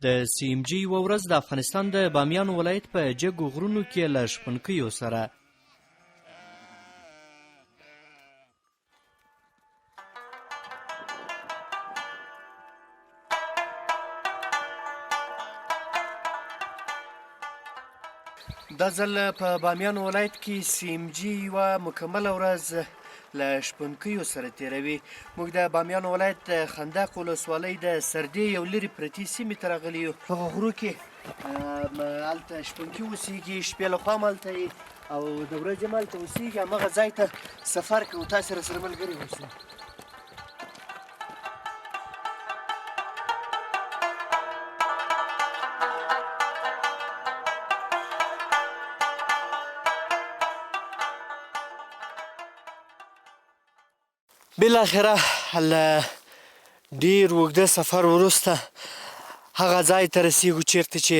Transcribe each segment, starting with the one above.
د سی ام جي یوه ورځ د افغانستان د بامیان ولایت په جګو غرونو کې له شپونکیو سره دا ځل په بامیان ولایت کې سی ام جي یوه مکمله ورځ له شپونکیو سره تیروي. موږ د بامیان ولایت د خندق ولسوالۍ د سردې یو لرې پرتې سیمې ته راغلي یو. په هغه غرو کې هلته شپونکي اوسېږي، شپې له خوا هم هلته یي او د ورځې هم هلته اوسېږي. همغه ځای ته سفر کوو. تاسې راسره ملګري اوسئ. بالاخره له ډېر اوږده سفر وروسته هغه ځای ته رسېږو چېرته چې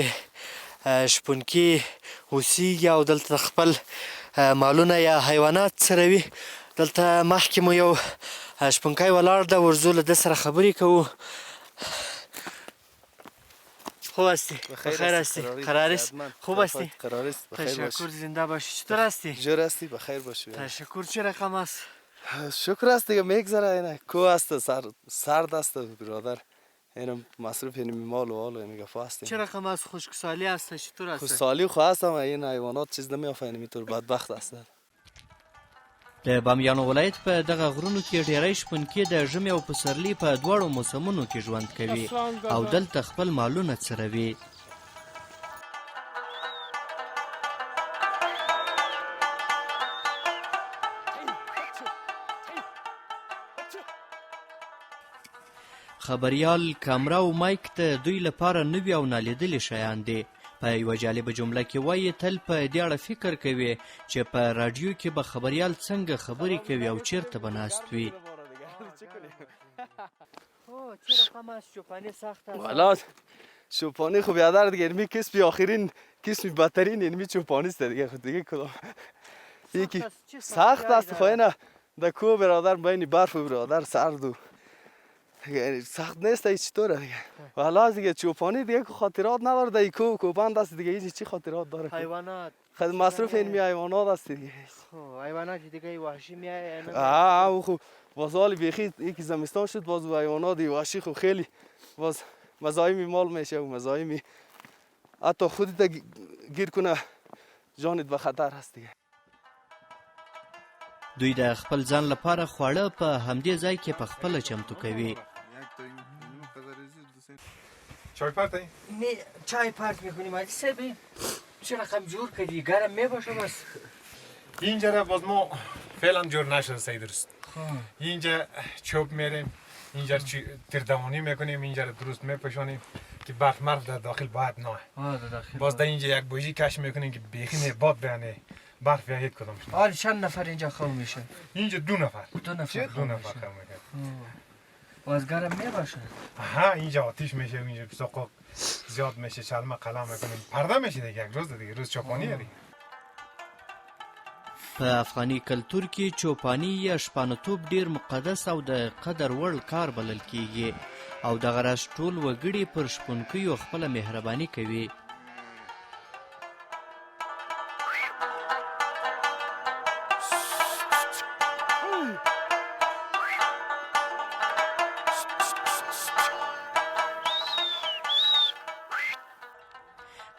شپونکي اوسېږي او دلته خپل مالونه یا حیوانات څروي. دلته مخکې مو یو شپونکی ولاړ ده، ورځو له ده سره خبرې کوو. خوب هستی؟ بخیر هستی؟ قرار است؟ خوب هستی؟ قرار است. بخیر باشی. تشکر، زنده باشی. چطور هستی؟ جور هستی؟ بخیر باشی. تشکر. چه رقم است؟ شکر است دیگه، میگذره. اینه کو است، سرد است برادر. اینم مصروف این مال و حال و این گفا هستیم. چه رقم است؟ خشکسالی است؟ چطور است؟ خشکسالی خو هست، اما این حیوانات چیز نمیافرینه، اینطور بدبخت است. د بامیان ولایت په دغه غرونو کې ډیری شپونکي د ژمي او پسرلي په دواړو موسمونو کې ژوند کوي او دلته خپل مالونه څروي. خبریال کامرا او مایک ته دوی لپاره نوي او نالیدلي شیان دي. په یوه جالبه جمله کې وایي تل په دې اړه فکر کوي چې په راډیو کې به خبریال څنګه خبرې کوي او چیرته به ناست وي. چه رقم است چوپانی سخت است؟ والا چوپانی خب بیادر دیگه، اینمی کسب آخرین کسب بدترین اینمی چوپانی است دیگه. خود دیگه کدام یکی سخت است. خو نه در کو برادر بین برف و برادر سرد و سخت نیست. هیچ طوره دیگه. والا دیگه چوپانی دیگه خاطرات نداره. دیگه کوپند است دیگه. هیچ چی خاطرات داره؟ حیوانات خود مصروف اینمی حیوانات است دیگه. حیوانات دیگه وحشی میایه؟ خو بازال بیخی یکی زمستان شد، باز حیوانات وحشی خو خیلی باز مزاحم مال میشه و مزاحم حتی خودت گیر کنه جانت به خطر هست دیگه. دوی د خپل ځان لپاره خواړه په همدې ځای کې په خپله چمتو کوي. چای پرت چای پرت میکنیم علی صاحب. چه رقم جور کردی؟ گرم میباشه بس. اینجا را باز ما فعلا جور نشده سعی درست. اینجا چوب میریم، اینجا تردوانی میکنیم، اینجا را درست میپشانیم که برف مرف در داخل باید نه. باز در اینجا یک بوجی کش میکنیم که بیخی باد بیانه برف یا یک کدام شد. آره چند نفر اینجا خواب میشه؟ اینجا 2 نفر. 2 نفر خواب میشه. باز گرم میباشه؟ ها اینجا آتیش میشه، اینجا سوق زیاد میشه، چلمه قلم میکنیم، پرده میشه دیگه. یک روز دیگه روز چوپانی دیگه. په افغاني کلتور کې چوپانی یا شپانتوب ډیر مقدس او د قدر وړ کار بلل کیږي او دغه راز ټول وګړي پر شپونکیو خپله مهرباني کوي.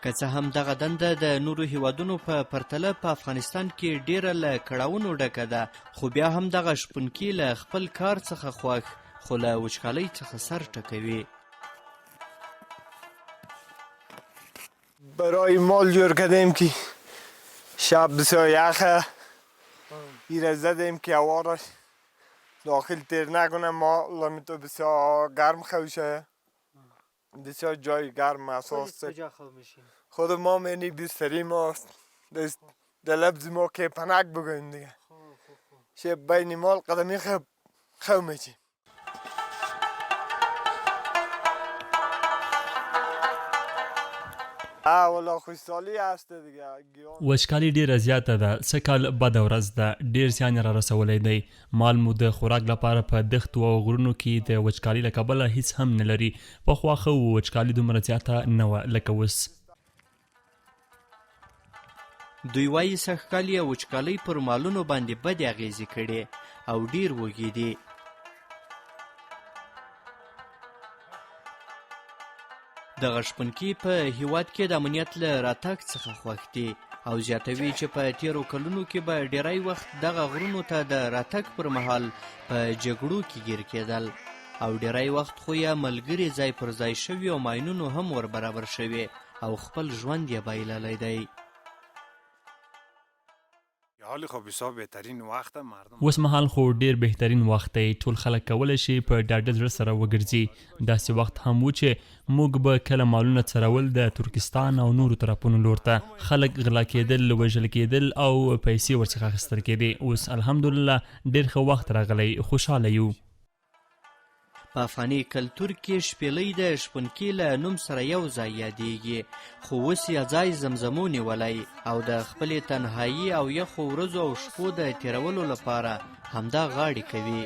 که څه هم دغه دنده د نورو هیوادونو په پرتله په افغانستان کې ډیره له کړاوونو ډکه ده، خو بیا هم دغه شپونکي له خپل کار څخه خوښ خو له وچکالۍ څخه سر ټکوي. برای مال جور کردیم که شب بسیار یخه، ایره زدیم که هوا را داخل تیر نکنه. مال تو بسیار گرم خوشه، بسیار جای گرم اساس. کجا خواب میشین؟ خود ما منی بستری ما در لبز ما که پنک بگویم دیگه. شب بین مال قدمی خواب میشیم. والا خوشحالی هست دیگه. وچکالي ډیره زیاته ده. سږ بده ورځ ده، ډیر زیان را رسولی دی. مال مو د خوراک لپاره په دښتو او غرونو کې د وچکالي له کبله هیڅ هم نه لري. پخوا ښه و، وچکالي دومره زیاته نه وه لکه اوس. دوی وایي سږکال یې وچکالۍ پر مالونو باندې بدې اغېزې کړې او ډیر وږي دي. دغه شپونکي په هیواد کې د امنیت له راتګ څخه خوښ دي او زیاتوي چې په تیرو کلونو کې به ډیری وخت دغه غرونو ته د راتګ پر مهال په جګړو کې ګیر کېدل او ډیری وخت خو یې ملګري ځای پر ځای شوي او ماینونو هم ور برابر شوي او خپل ژوند یې بایللی دی. حال خو بسیار بهترین وخت مردم اوس مهال خو ډیر بهترین وخت دی. ټول خلک کولی شي په ډاډه زړه سره وګرځي. داسې وخت هم و چې موږ به کله مالونه څرول د ترکستان او نورو طرفونو لور ته. خلک غلا کېدل، وژل کېدل او پیسې ورڅخه اخیستل کېدې. اوس الحمدلله ډیر ښه وخت راغلی، خوشحاله یو. په افغاني کلتور کې شپېلۍ د شپونکي له نوم سره یو ځای یادیږي، خو اوس یې ځای زمزمو نیولی او د خپلې تنهایي او یخو ورځو او شپو د تیرولو لپاره همدا غاړې کوي.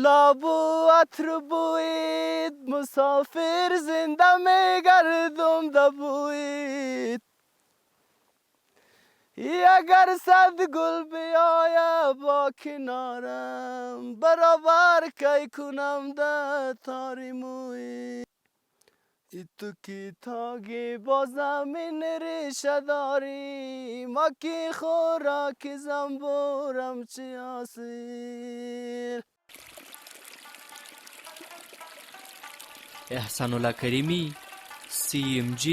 لابو عطر بوید مسافر زنده میگردم د بوید اگر صد گل بیایه با کنارم برابر کی کنم ده تاری موی ای تو کی تاگی با زمین ریشه داری ما کی خوراک زنبورم چی آسیر. احسان الله کریمی، CMG،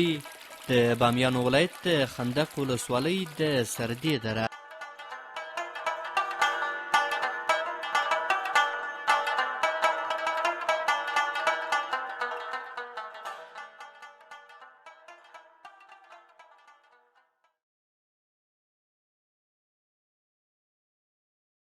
د بامیان ولایت د خندق ولسوالۍ د سردې دره.